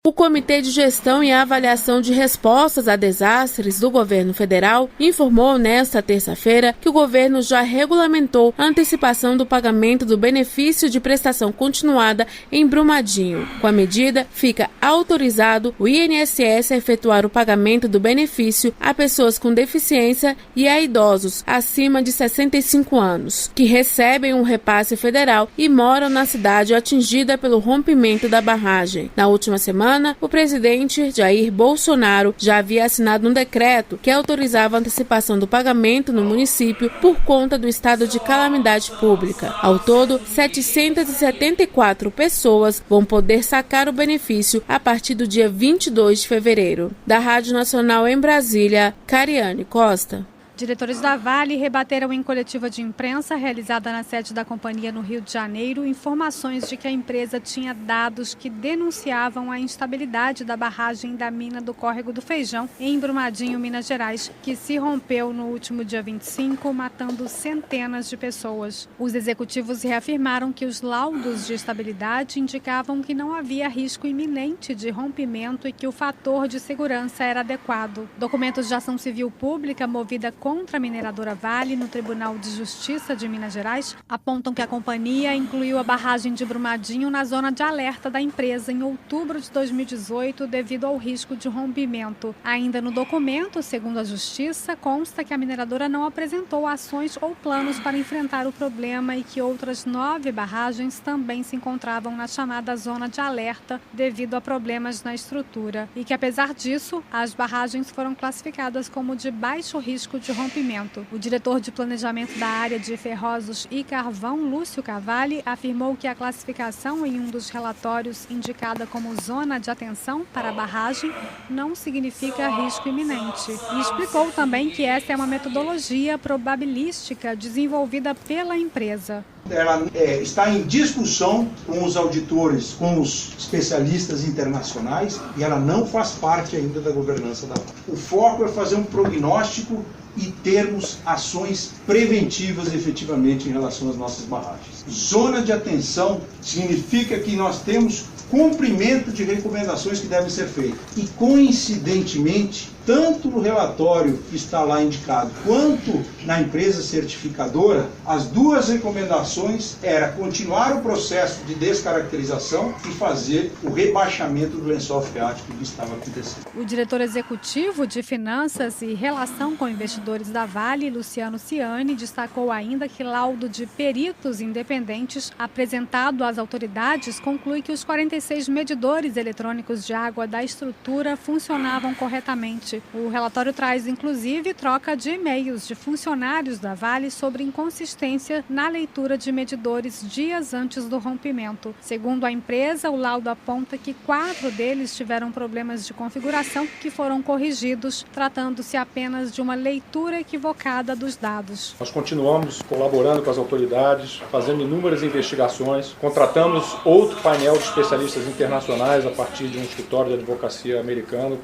O Comitê de Gestão e Avaliação de Respostas a Desastres do Governo Federal informou nesta terça-feira que o governo já regulamentou a antecipação do pagamento do benefício de prestação continuada em Brumadinho. Com a medida, fica autorizado o INSS a efetuar o pagamento do benefício a pessoas com deficiência e a idosos acima de 65 anos, que recebem um repasse federal e moram na cidade atingida pelo rompimento da barragem. Na última semana, o presidente Jair Bolsonaro já havia assinado um decreto que autorizava a antecipação do pagamento no município por conta do estado de calamidade pública. Ao todo, 774 pessoas vão poder sacar o benefício a partir do dia 22 de fevereiro. Da Rádio Nacional em Brasília, Cariane Costa. Diretores da Vale rebateram em coletiva de imprensa realizada na sede da companhia no Rio de Janeiro informações de que a empresa tinha dados que denunciavam a instabilidade da barragem da mina do Córrego do Feijão, em Brumadinho, Minas Gerais, que se rompeu no último dia 25, matando centenas de pessoas. Os executivos reafirmaram que os laudos de estabilidade indicavam que não havia risco iminente de rompimento e que o fator de segurança era adequado. Documentos de ação civil pública movida contra a mineradora Vale no Tribunal de Justiça de Minas Gerais apontam que a companhia incluiu a barragem de Brumadinho na zona de alerta da empresa em outubro de 2018 devido ao risco de rompimento. Ainda no documento, segundo a Justiça, consta que a mineradora não apresentou ações ou planos para enfrentar o problema e que outras 9 barragens também se encontravam na chamada zona de alerta devido a problemas na estrutura e que, apesar disso, as barragens foram classificadas como de baixo risco de rompimento. O diretor de planejamento da área de ferrosos e carvão, Lúcio Cavalli, afirmou que a classificação em um dos relatórios indicada como zona de atenção para a barragem não significa risco iminente. E explicou também que essa é uma metodologia probabilística desenvolvida pela empresa. Ela está em discussão com os auditores, com os especialistas internacionais e ela não faz parte ainda da governança da Vale. O foco é fazer um prognóstico e termos ações preventivas efetivamente em relação às nossas barragens. Zona de atenção significa que nós temos cumprimento de recomendações que devem ser feitas. E coincidentemente, tanto no relatório que está lá indicado, quanto na empresa certificadora, as duas recomendações era continuar o processo de descaracterização e fazer o rebaixamento do lençol freático que estava acontecendo. O diretor executivo de Finanças e Relação com Investidores da Vale, Luciano Ciani, destacou ainda que laudo de peritos independentes apresentado às autoridades conclui que os 46 medidores eletrônicos de água da estrutura funcionavam corretamente. O relatório traz, inclusive, troca de e-mails de funcionários da Vale sobre inconsistência na leitura de medidores dias antes do rompimento. Segundo a empresa, o laudo aponta que 4 deles tiveram problemas de configuração que foram corrigidos, tratando-se apenas de uma leitura equivocada dos dados. Nós continuamos colaborando com as autoridades, fazendo inúmeras investigações, contratamos outro painel de especialistas internacionais a partir de um escritório de advocacia americano.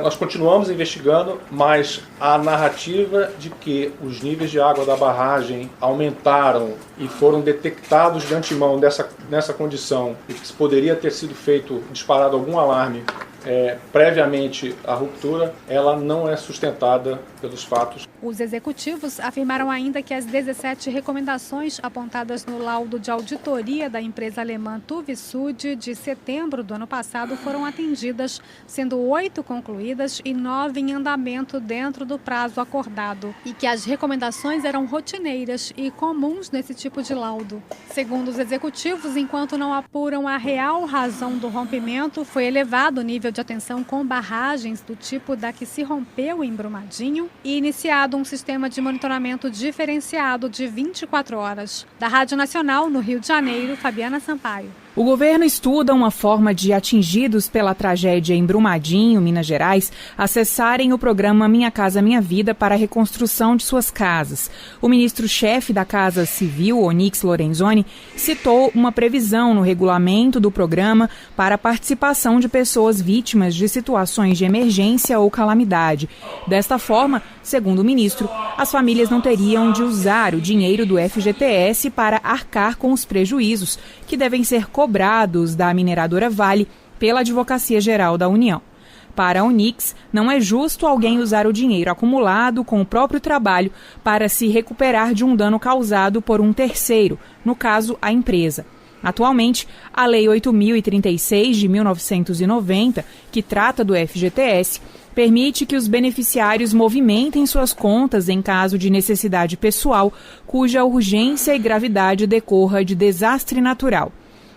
Nós continuamos investigando, mas a narrativa de que os níveis de água da barragem aumentaram e foram detectados de antemão nessa condição e que poderia ter sido disparado algum alarme previamente à ruptura, ela não é sustentada pelos fatos. Os executivos afirmaram ainda que as 17 recomendações apontadas no laudo de auditoria da empresa alemã Tuvisud de setembro do ano passado foram atendidas, sendo 8 concluídas e 9 em andamento dentro do prazo acordado, e que as recomendações eram rotineiras e comuns nesse tipo de laudo. Segundo os executivos, enquanto não apuram a real razão do rompimento, foi elevado o nível de atenção com barragens do tipo da que se rompeu em Brumadinho e iniciado um sistema de monitoramento diferenciado de 24 horas. Da Rádio Nacional, no Rio de Janeiro, Fabiana Sampaio. O governo estuda uma forma de atingidos pela tragédia em Brumadinho, Minas Gerais, acessarem o programa Minha Casa Minha Vida para a reconstrução de suas casas. O ministro-chefe da Casa Civil, Onyx Lorenzoni, citou uma previsão no regulamento do programa para a participação de pessoas vítimas de situações de emergência ou calamidade. Desta forma, segundo o ministro, as famílias não teriam de usar o dinheiro do FGTS para arcar com os prejuízos, que devem ser cobrados da mineradora Vale pela Advocacia Geral da União. Para a Unix, não é justo alguém usar o dinheiro acumulado com o próprio trabalho para se recuperar de um dano causado por um terceiro, no caso, a empresa. Atualmente, a Lei 8.036 de 1990, que trata do FGTS, permite que os beneficiários movimentem suas contas em caso de necessidade pessoal, cuja urgência e gravidade decorra de desastre natural.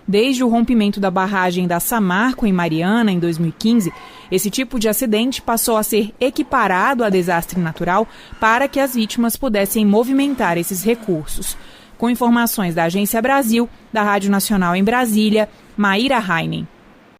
Desde o rompimento da barragem da Samarco, em Mariana, em 2015, esse tipo de acidente passou a ser equiparado a desastre natural para que as vítimas pudessem movimentar esses recursos. Com informações da Agência Brasil, da Rádio Nacional em Brasília, Maíra Heinen.